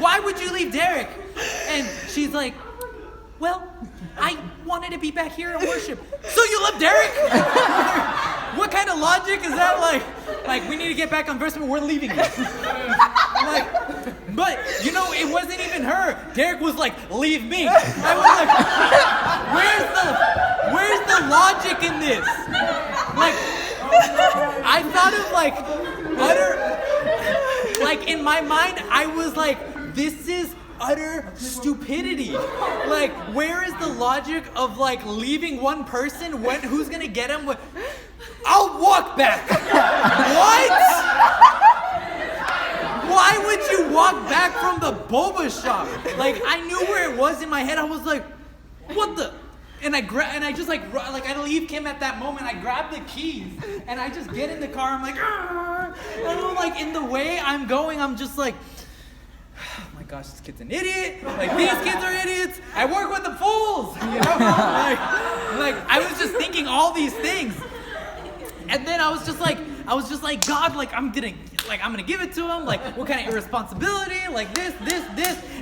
why would you leave Dereck? And she's like, well, I wanted to be back here and worship. So you love Dereck? What kind of logic is that? Like we need to get back on verse, but we're leaving. But it wasn't even her. Dereck was like, leave me. I was like, where's the logic in this? Like, I thought of in my mind, I was like, this is utter stupidity. Like, where is the logic of like leaving one person? Who's gonna get him? I'll walk back. What? Why would you walk back from the boba shop? Like, I knew where it was in my head. I was like, what the? And I just I leave Kim at that moment. I grab the keys and I just get in the car. I'm like, and I'm like, in the way I'm going, I'm just like, oh my gosh, this kid's an idiot. Like, these kids are idiots. I work with the fools. Like I was just thinking all these things. And then I was just like, God, like I'm gonna give it to him. Like, what kind of irresponsibility? Like this.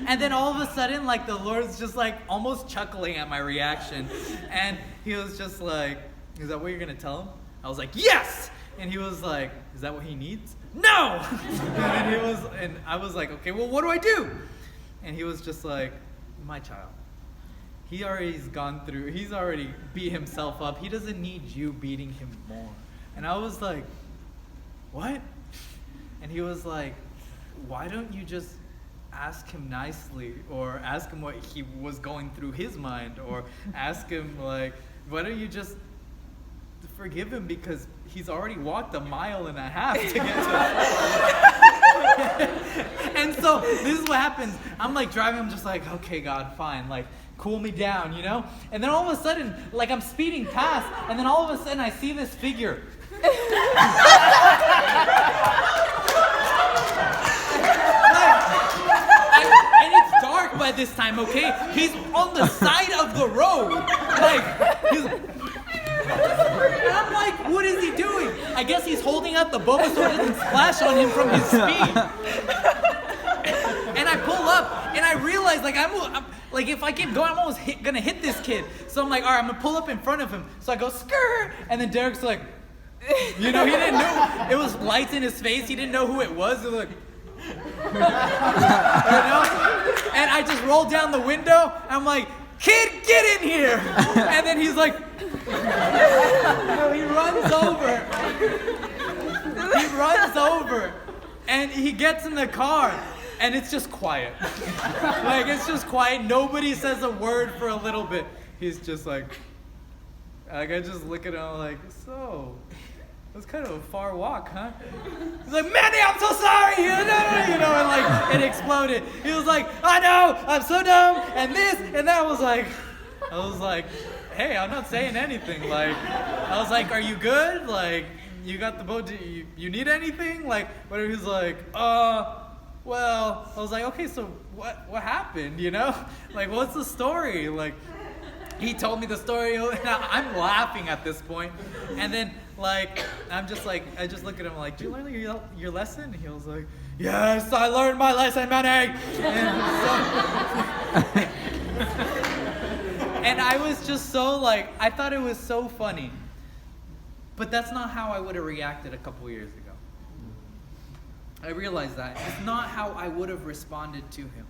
And then all of a sudden, like the Lord's just like almost chuckling at my reaction. And he was just like, is that what you're gonna tell him? I was like, yes! And he was like, is that what he needs? No! And I was like, okay, well, what do I do? And he was just like, my child, he's already beat himself up. He doesn't need you beating him more. And I was like, what? And he was like, why don't you just ask him nicely, or ask him what he was going through his mind, or ask him like, why don't you just forgive him, because he's already walked 1.5 miles to get to it. And so this is what happens. I'm like driving, I'm just like, okay, God, fine, like cool me down, And then all of a sudden, like I'm speeding past, and then all of a sudden I see this figure. And it's dark by this time, okay? He's on the side of the road. And I'm like, what is he doing? I guess he's holding out the boba so it doesn't splash on him from his speed. And I pull up, and I realize, like, I'm like, if I keep going, I'm almost gonna hit this kid. So I'm like, all right, I'm gonna pull up in front of him. So I go, skrr, and then Derek's like, he didn't know. It was lights in his face. He didn't know who it was. He was like, And I just rolled down the window. I'm like, kid, get in here. And then he's like, he runs over, and he gets in the car, and it's just quiet. Like, it's just quiet. Nobody says a word for a little bit. He's just like I just look at him like, so, it was kind of a far walk, huh? He's like, Manny, I'm so sorry, and like, it exploded. He was like, I know, I'm so dumb, and this, and that. I was like, hey, I'm not saying anything. Like, I was like, are you good? Like, you got the boat, you need anything? Like, whatever. He's like, well, I was like, okay, so what happened, Like, what's the story? Like, he told me the story, and I'm laughing at this point. And then, like, I just look at him like, did you learn your lesson? And he was like, yes, I learned my lesson, Manny. And I was just so, like, I thought it was so funny. But that's not how I would have reacted a couple years ago. I realized that. It's not how I would have responded to him.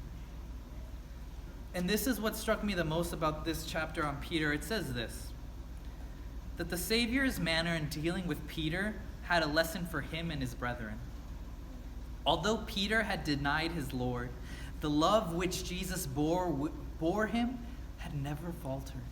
And this is what struck me the most about this chapter on Peter. It says this, that the Savior's manner in dealing with Peter had a lesson for him and his brethren. Although Peter had denied his Lord, the love which Jesus bore him had never faltered.